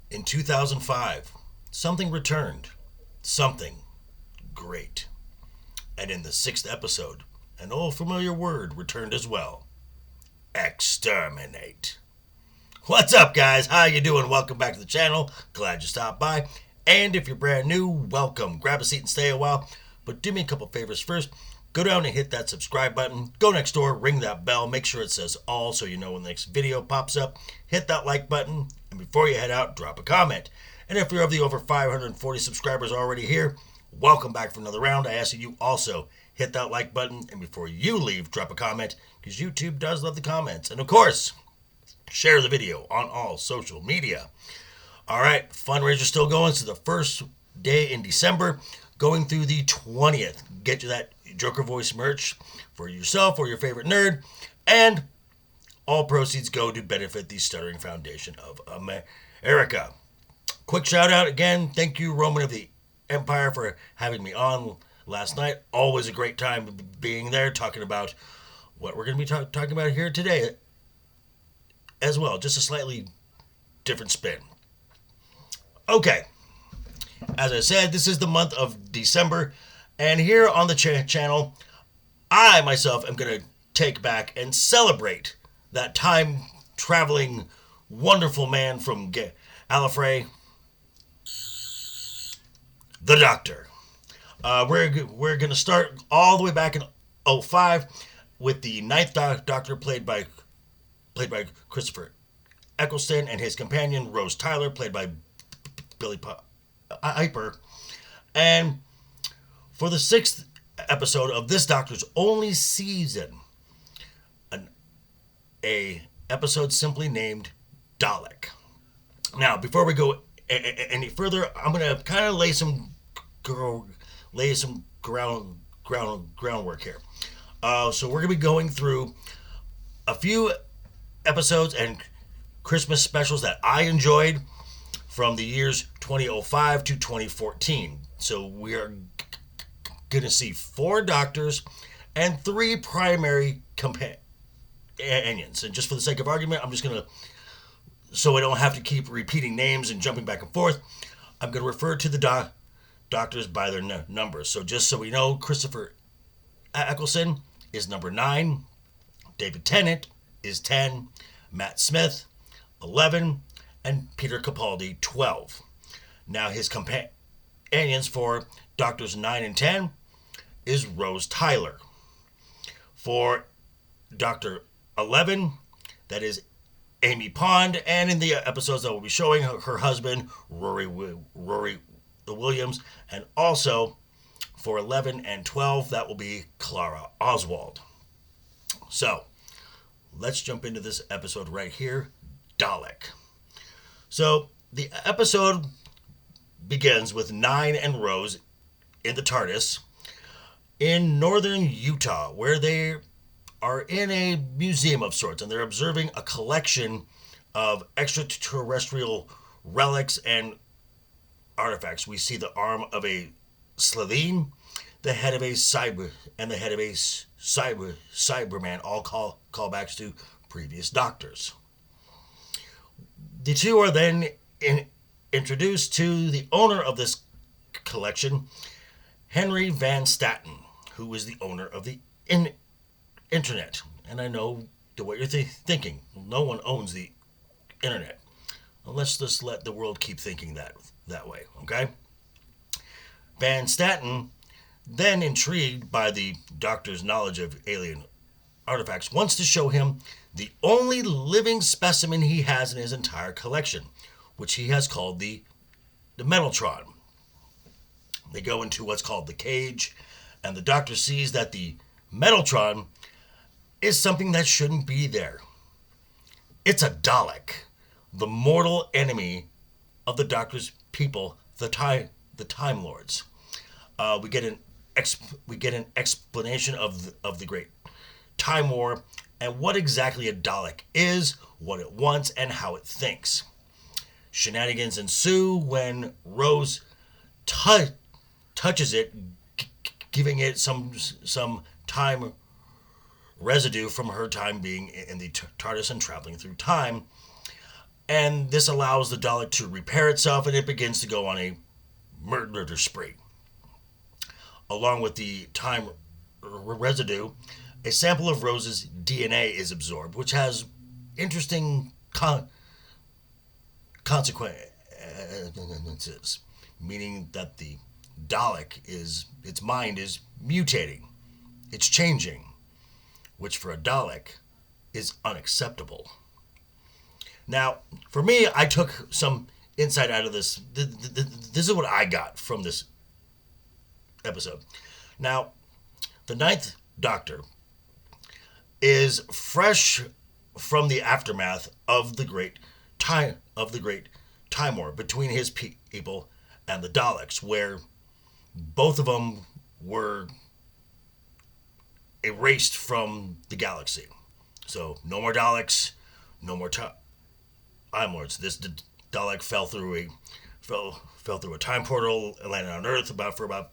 In 2005, something returned. Something great. And in the sixth episode, an old familiar word returned as well. Exterminate. What's up, guys? How you doing? Welcome back to the channel. Glad you stopped by. And if you're brand new, welcome. Grab a seat and stay a while. But do me a couple favors first. Go down and hit that subscribe button. Go next door, ring that bell. Make sure it says all so you know when the next video pops up. Hit that like button. And before you head out, drop a comment. And if you're of the over 540 subscribers already here, welcome back for another round. I ask that you also hit that like button. And before you leave, drop a comment. Because YouTube does love the comments. And of course, share the video on all social media. All right, fundraiser still going. So the first day in December, going through the 20th. Get you that Joker Voice merch for yourself or your favorite nerd. And all proceeds go to benefit the Stuttering Foundation of America. Quick shout out again. Thank you, Roman of the Empire, for having me on last night. Always a great time being there, talking about what we're going to be talking about here today as well. Just a slightly different spin. Okay, as I said, this is the month of December, and here on the channel, I myself am going to take back and celebrate that time-traveling wonderful man from Gallifrey, the Doctor. We're going to start all the way back in '05 with the ninth Doctor played by Christopher Eccleston, and his companion Rose Tyler played by Billy Piper. And for the sixth episode of this Doctor's only season, a episode simply named Dalek. Now, before we go any further, I'm going to kind of lay some groundwork here. So we're going to be going through a few episodes and Christmas specials that I enjoyed from the years 2005 to 2014. So we are going to see 4 doctors and 3 primary companions. And just for the sake of argument, I'm just going to, so I don't have to keep repeating names and jumping back and forth, I'm going to refer to the doctors by their numbers. So just so we know, Christopher Eccleston is number 9, David Tennant is 10, Matt Smith 11, and Peter Capaldi 12. Now his companions for Doctors 9 and 10 is Rose Tyler. For Doctor 11, that is Amy Pond, and in the episodes that we'll be showing, her husband Rory Williams, and also for 11 and 12, that will be Clara Oswald. So let's jump into this episode right here, Dalek. So the episode begins with 9 and Rose in the TARDIS in northern Utah, where they are in a museum of sorts, and they're observing a collection of extraterrestrial relics and artifacts. We see the arm of a Slitheen, the head of a cyber, and the head of a Cyberman, all callbacks to previous doctors. The two are then introduced to the owner of this collection, Henry Van Staten, who is the owner of the internet. And I know what you're thinking. No one owns the internet. Well, let's just let the world keep thinking that way, okay? Van Staten, then intrigued by the Doctor's knowledge of alien artifacts, wants to show him the only living specimen he has in his entire collection, which he has called the Metaltron. They go into what's called the cage, and the Doctor sees that the Metaltron is something that shouldn't be there. It's a Dalek, the mortal enemy of the Doctor's people, the Time Lords. We get an explanation of the Great Time War and what exactly a Dalek is, what it wants, and how it thinks. Shenanigans ensue when Rose touches it, giving it some time residue from her time being in the TARDIS and traveling through time. And this allows the Dalek to repair itself, and it begins to go on a murder spree. Along with the time residue, a sample of Rose's DNA is absorbed, which has interesting consequences, meaning that the Dalek its mind is mutating, it's changing, which for a Dalek is unacceptable. Now, for me, I took some insight out of this. This is what I got from this episode. Now, the Ninth Doctor is fresh from the aftermath of the Great Time War between his people and the Daleks, where both of them were erased from the galaxy. So no more Daleks, no more Time Lords. This Dalek fell through a time portal and landed on Earth for about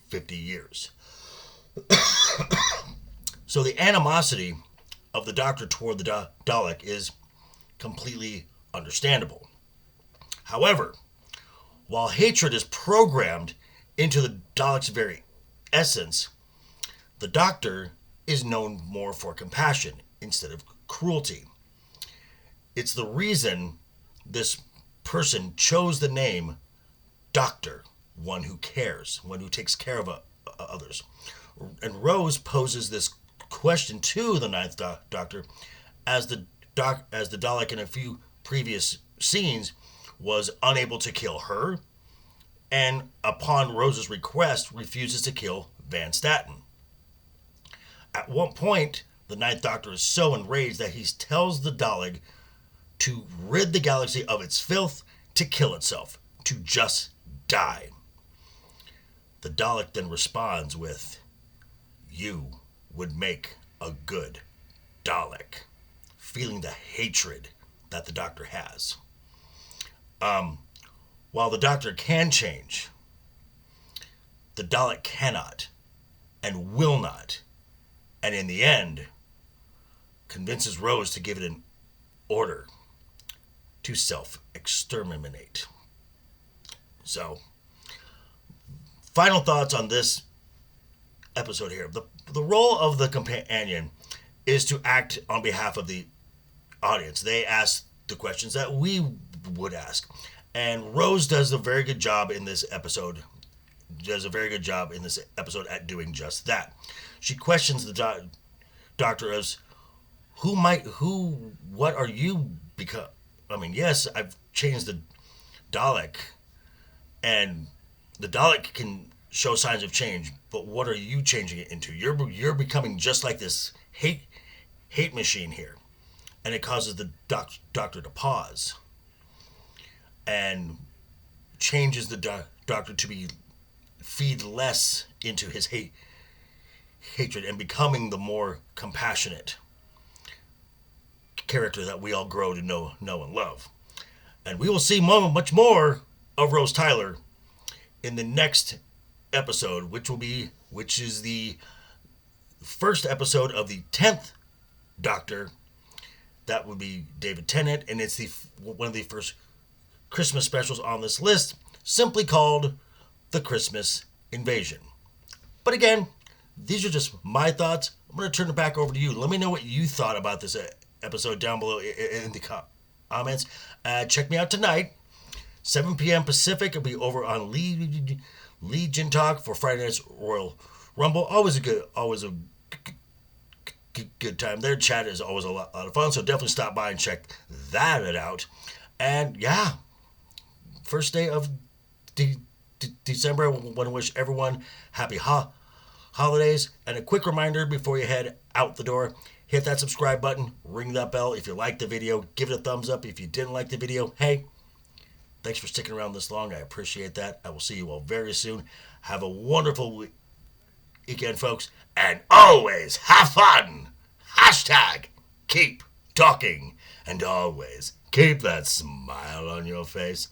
50 years. So the animosity of the Doctor toward the Dalek is completely understandable. However, while hatred is programmed into the Dalek's very essence, the Doctor is known more for compassion instead of cruelty. It's the reason this person chose the name Doctor, one who cares, one who takes care of others. And Rose poses this question to the Ninth Doctor, as the Dalek in a few previous scenes was unable to kill her, and upon Rose's request refuses to kill Van Staten. At one point, the Ninth Doctor is so enraged that he tells the Dalek to rid the galaxy of its filth, to kill itself, to just die. The Dalek then responds with, "You would make a good Dalek," feeling the hatred that the Doctor has. While the Doctor can change, the Dalek cannot and will not, and in the end, convinces Rose to give it an order to self-exterminate. So, final thoughts on this episode here. The role of the companion is to act on behalf of the audience. They ask the questions that we would ask. And Rose does a very good job in this episode. At doing just that. She questions the Doctor as, what are you become? I mean, yes, I've changed the Dalek, and the Dalek can show signs of change, but what are you changing it into? You're becoming just like this hate machine here. And it causes the Doctor to pause and changes the Doctor to feed less into his hatred and becoming the more compassionate character that we all grow to know and love. And we will see much more of Rose Tyler in the next episode, which is the first episode of the 10th Doctor. That would be David Tennant, and it's one of the first Christmas specials on this list, simply called The Christmas Invasion. But again, these are just my thoughts. I'm going to turn it back over to you. Let me know what you thought about this episode down below in the comments. Check me out tonight, 7 p.m. Pacific. It'll be over on Legion Talk for Friday night's Royal Rumble. Always a good time. Their chat is always a lot of fun, so definitely stop by and check that out. And yeah, first day of December. I want to wish everyone happy holidays. And a quick reminder before you head out the door, hit that subscribe button, ring that bell. If you liked the video, give it a thumbs up. If you didn't like the video, hey, thanks for sticking around this long. I appreciate that. I will see you all very soon. Have a wonderful weekend, folks, and always have fun. Hashtag keep talking, and always keep that smile on your face.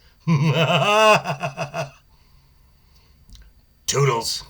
Toodles.